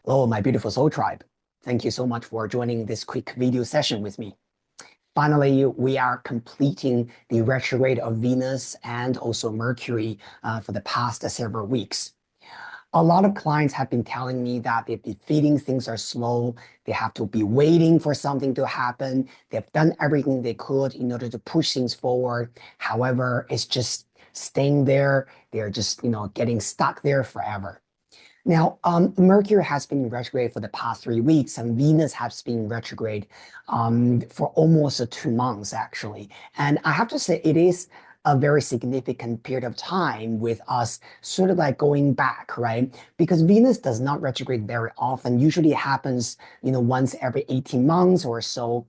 Hello, my beautiful soul tribe. Thank you so much for joining this quick video session with me. Finally, we are completing the retrograde of Venus and also Mercury for the past several weeks. A lot of clients have been telling me that they've been feeling things are slow. They have to be waiting for something to happen. They've done everything they could in order to push things forward. However, it's just staying there. They're just, getting stuck there forever. Now, Mercury has been in retrograde for the past 3 weeks, and Venus has been in retrograde for almost 2 months, actually. And I have to say, it is a very significant period of time with us sort of like going back, right? Because Venus does not retrograde very often. Usually it happens, once every 18 months or so.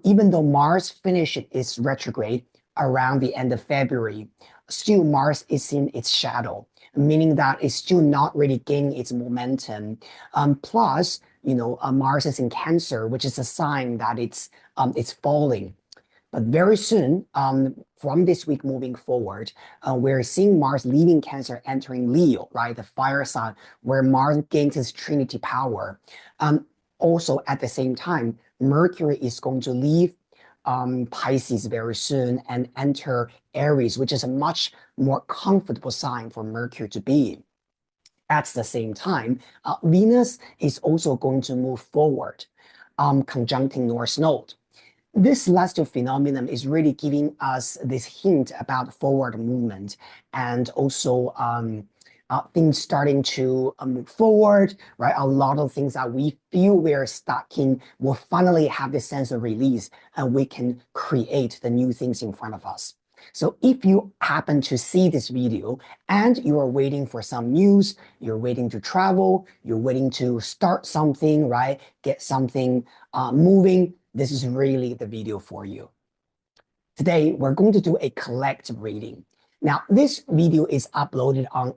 Even though Mars finished its retrograde around the end of February, still Mars is in its shadow, meaning that it's still not really gaining its momentum. Plus, Mars is in Cancer, which is a sign that it's falling. But very soon, from this week moving forward, we're seeing Mars leaving Cancer, entering Leo, right? The fire sign, where Mars gains its trinity power. Also, at the same time, Mercury is going to leave Pisces very soon and enter Aries, which is a much more comfortable sign for Mercury to be in. At the same time, Venus is also going to move forward, conjuncting North Node. This celestial phenomenon is really giving us this hint about forward movement and also things starting to move forward, right? A lot of things that we feel we're stuck in will finally have this sense of release, and we can create the new things in front of us. So if you happen to see this video and you are waiting for some news, you're waiting to travel, you're waiting to start something, right? Get something moving, this is really the video for you. Today, we're going to do a collective reading. Now, this video is uploaded on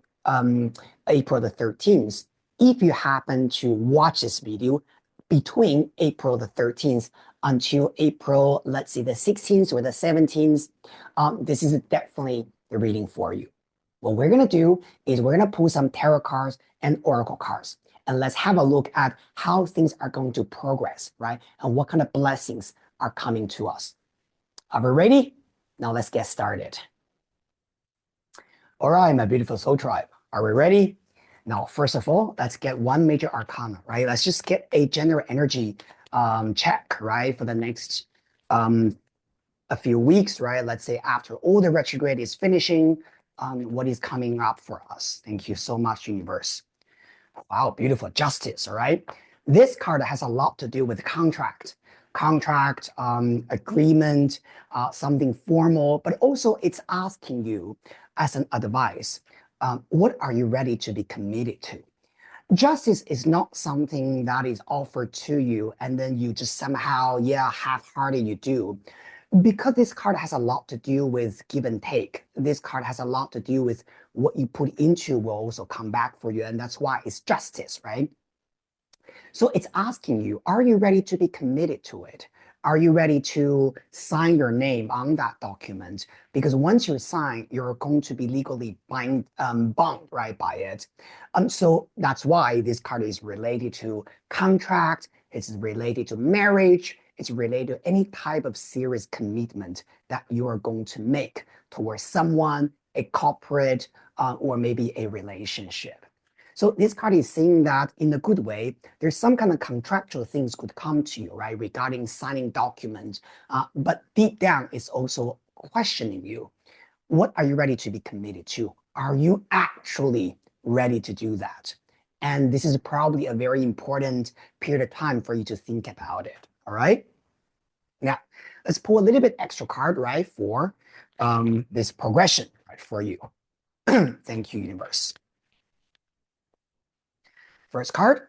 April the 13th. If you happen to watch this video between April the 13th until April, let's say the 16th or the 17th, this is definitely the reading for you. What we're going to do is we're going to pull some tarot cards and oracle cards. And let's have a look at how things are going to progress, right? And what kind of blessings are coming to us. Are we ready? Now let's get started. All right, my beautiful soul tribe. Are we ready? Now, first of all, let's get one major arcana, right? Let's just get a general energy check, right? For the next a few weeks, right? Let's say after all the retrograde is finishing, what is coming up for us? Thank you so much, universe. Wow, beautiful. Justice, all right? This card has a lot to do with contract, agreement, something formal, but also it's asking you as an advice, what are you ready to be committed to? Justice is not something that is offered to you and then you just somehow, half-hearted you do. Because this card has a lot to do with give and take. This card has a lot to do with what you put into will also come back for you. And that's why it's justice, right? So it's asking you, are you ready to be committed to it? Are you ready to sign your name on that document? Because once you sign, you're going to be legally bound, right, by it. So that's why this card is related to contract. It's related to marriage. It's related to any type of serious commitment that you are going to make towards someone, a corporate, or maybe a relationship. So this card is saying that in a good way, there's some kind of contractual things could come to you, right, regarding signing documents. But deep down, it's also questioning you. What are you ready to be committed to? Are you actually ready to do that? And this is probably a very important period of time for you to think about it. All right. Now, let's pull a little bit extra card, right, for this progression, right, for you. Thank you, universe. First card,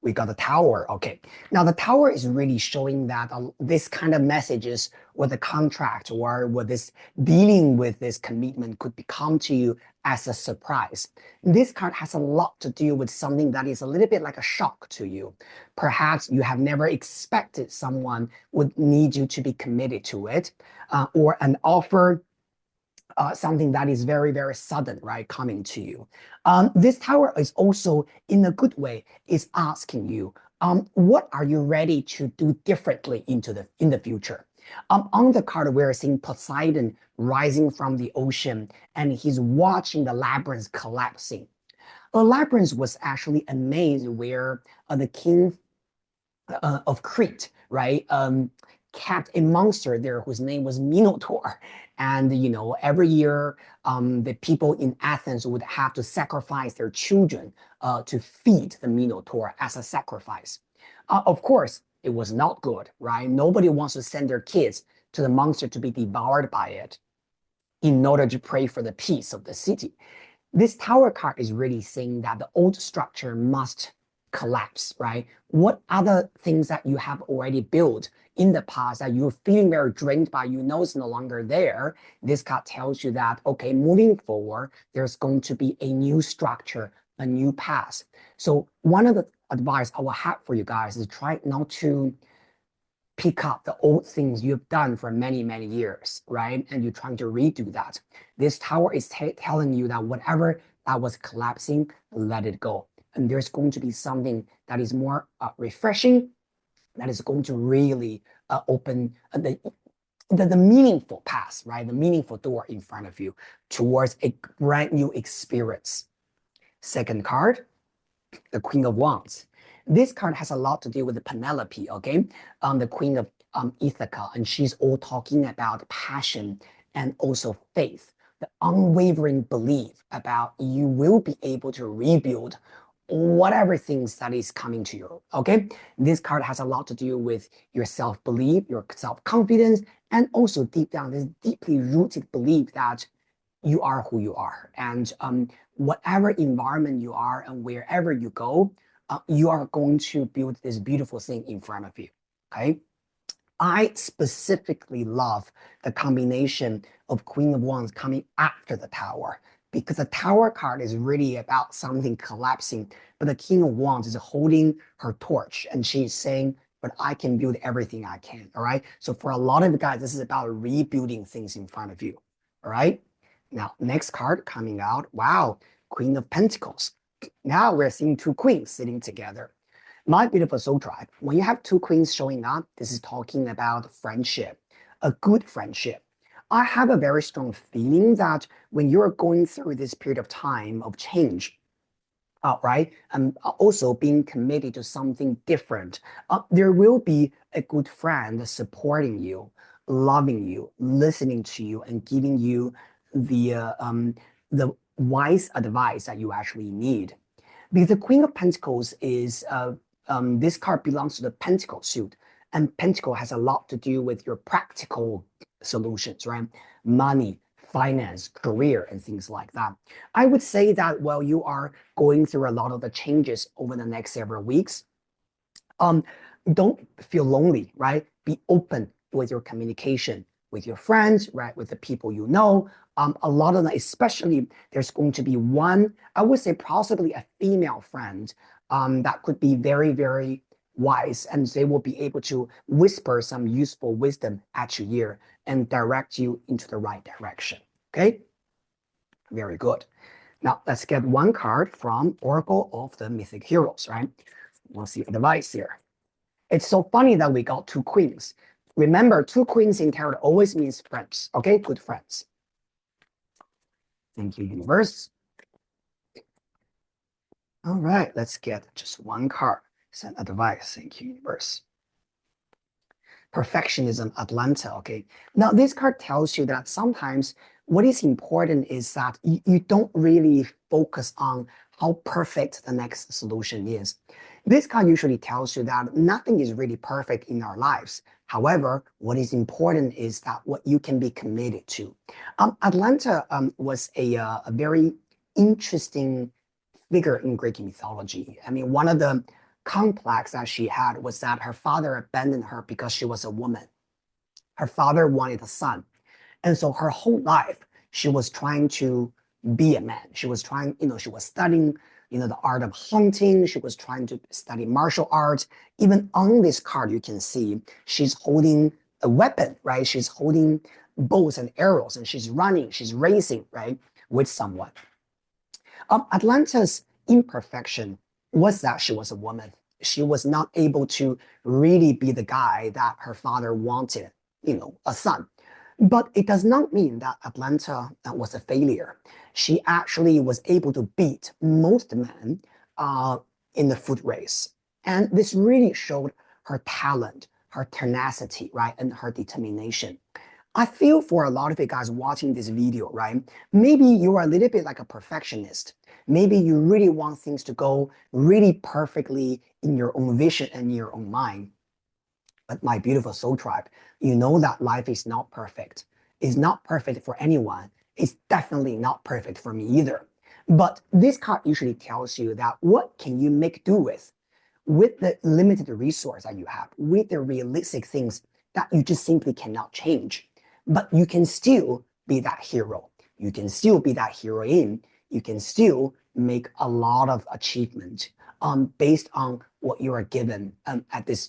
we got the Tower. Okay, now the Tower is really showing that this kind of messages or the contract or what this dealing with this commitment could become to you as a surprise. This card has a lot to do with something that is a little bit like a shock to you. Perhaps you have never expected someone would need you to be committed to it, or an offer something that is very, very sudden, right, coming to you. This tower is also, in a good way, is asking you, what are you ready to do differently in the future? On the card, we're seeing Poseidon rising from the ocean, and he's watching the labyrinth collapsing. The labyrinth was actually a maze where the king of Crete, right? Kept a monster there whose name was Minotaur. And, every year, the people in Athens would have to sacrifice their children to feed the Minotaur as a sacrifice. Of course, it was not good, right? Nobody wants to send their kids to the monster to be devoured by it in order to pray for the peace of the city. This tower card is really saying that the old structure must collapse, right? What other things that you have already built in the past that you're feeling very drained by, it's no longer there. This card tells you that, okay, moving forward, there's going to be a new structure, a new path. So one of the advice I will have for you guys is try not to pick up the old things you've done for many, many years, right? And you're trying to redo that. This tower is telling you that whatever that was collapsing, let it go. And there's going to be something that is more refreshing, that is going to really open the meaningful path, right? The meaningful door in front of you towards a brand new experience. Second card, the Queen of Wands. This card has a lot to do with the Penelope, okay? The Queen of Ithaca, and she's all talking about passion and also faith, the unwavering belief about you will be able to rebuild whatever things that is coming to you, okay? This card has a lot to do with your self-belief, your self-confidence, and also deep down, this deeply rooted belief that you are who you are. And whatever environment you are and wherever you go, you are going to build this beautiful thing in front of you, okay? I specifically love the combination of Queen of Wands coming after the Tower, because the Tower card is really about something collapsing, but the King of Wands is holding her torch and she's saying, but I can build everything I can, all right? So for a lot of you guys, this is about rebuilding things in front of you, all right? Now, next card coming out, wow, Queen of Pentacles. Now we're seeing two queens sitting together. My beautiful soul tribe, when you have two queens showing up, this is talking about friendship, a good friendship. I have a very strong feeling that when you're going through this period of time of change, right, and also being committed to something different, there will be a good friend supporting you, loving you, listening to you, and giving you the wise advice that you actually need. Because the Queen of Pentacles is, this card belongs to the Pentacle suit. And Pentacle has a lot to do with your practical solutions, right? Money, finance, career, and things like that. I would say that while you are going through a lot of the changes over the next several weeks, don't feel lonely, right? Be open with your communication with your friends, right? With the people you know. A lot of them, especially there's going to be one, I would say possibly a female friend that could be very, very wise, and they will be able to whisper some useful wisdom at your ear and direct you into the right direction. Okay, very good. Now let's get one card from Oracle of the Mythic Heroes, right? We'll see advice here. It's so funny that we got two queens. Remember, two queens in tarot always means friends, okay? Good friends. Thank you, universe. All right, let's get just one card. Send advice. Thank you, universe. Perfectionism, Atlanta, okay? Now, this card tells you that sometimes what is important is that you don't really focus on how perfect the next solution is. This card usually tells you that nothing is really perfect in our lives. However, what is important is that what you can be committed to. Atlanta was a very interesting figure in Greek mythology. I mean, one of the complex that she had was that her father abandoned her because she was a woman. Her father wanted a son. And so her whole life, she was trying to be a man. She was trying, she was studying, the art of hunting. She was trying to study martial arts. Even on this card, you can see she's holding a weapon, right? She's holding bows and arrows, and she's running, she's racing, right, with someone. Atlanta's imperfection was that she was a woman. She was not able to really be the guy that her father wanted, a son. But it does not mean that Atlanta was a failure. She actually was able to beat most men uh, in the foot race. And this really showed her talent, her tenacity, right, and her determination. I feel for a lot of you guys watching this video, right? Maybe you are a little bit like a perfectionist. Maybe you really want things to go really perfectly in your own vision and your own mind. But my beautiful soul tribe, you know that life is not perfect. It's not perfect for anyone. It's definitely not perfect for me either. But this card usually tells you that what can you make do with the limited resource that you have, with the realistic things that you just simply cannot change. But you can still be that hero. You can still be that heroine. You can still make a lot of achievement based on what you are given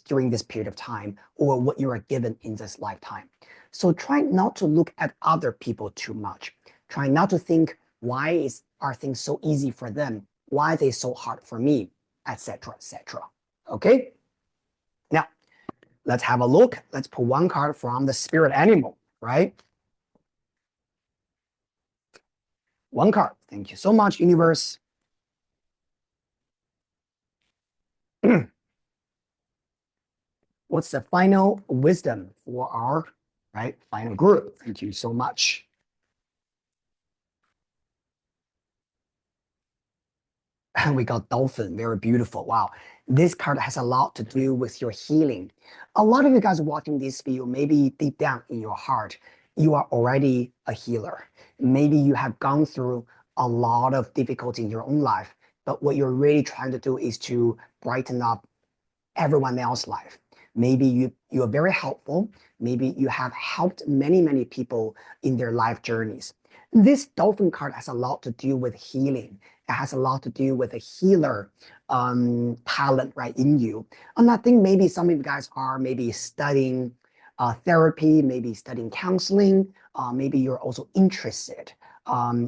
during this period of time, or what you are given in this lifetime. So try not to look at other people too much. Try not to think, are things so easy for them? Why are they so hard for me? Etc. Etc. Okay? Now, let's have a look. Let's pull one card from the spirit animal, right? One card. Thank you so much, universe. What's the final wisdom for our final group? Thank you so much. And we got dolphin, very beautiful. Wow, this card has a lot to do with your healing. A lot of you guys watching this video, maybe deep down in your heart, you are already a healer. Maybe you have gone through a lot of difficulty in your own life, but what you're really trying to do is to brighten up everyone else's life. Maybe you are very helpful. Maybe you have helped many people in their life journeys. This dolphin card has a lot to do with healing. It has a lot to do with a healer talent right in you. And I think maybe some of you guys are maybe studying therapy, maybe studying counseling. Maybe you're also interested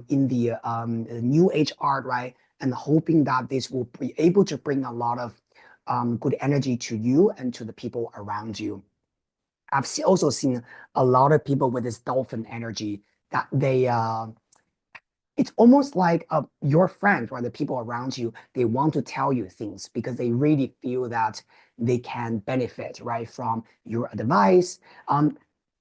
in the new age art, right? And hoping that this will be able to bring a lot of good energy to you and to the people around you. I've also seen a lot of people with this dolphin energy that it's almost like your friends or the people around you, they want to tell you things because they really feel that they can benefit, right, from your advice.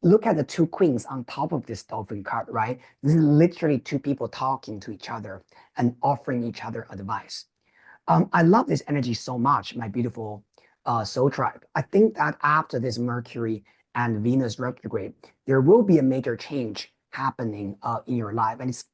Look at the two queens on top of this dolphin card, right? This is literally two people talking to each other and offering each other advice. I love this energy so much, my beautiful soul tribe. I think that after this Mercury and Venus retrograde, there will be a major change happening in your life, and it's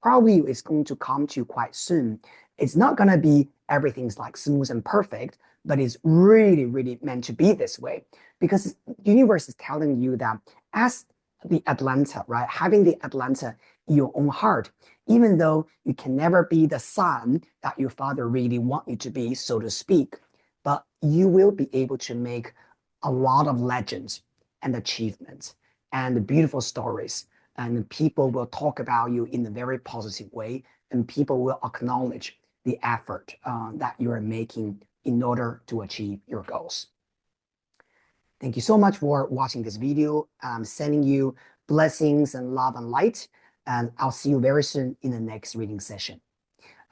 going to come to you quite soon. It's not going to be everything's like smooth and perfect, but it's really meant to be this way because the universe is telling you that as the Atlanta, right, having the Atlanta in your own heart, even though you can never be the son that your father really want you to be, so to speak, but you will be able to make a lot of legends and achievements and beautiful stories. And people will talk about you in a very positive way, and people will acknowledge the effort that you are making in order to achieve your goals. Thank you so much for watching this video. I'm sending you blessings and love and light, and I'll see you very soon in the next reading session.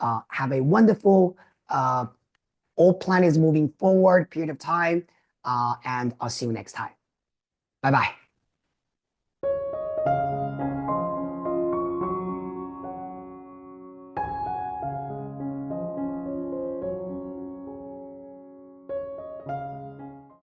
Have a wonderful, all planets moving forward period of time, and I'll see you next time. Bye-bye.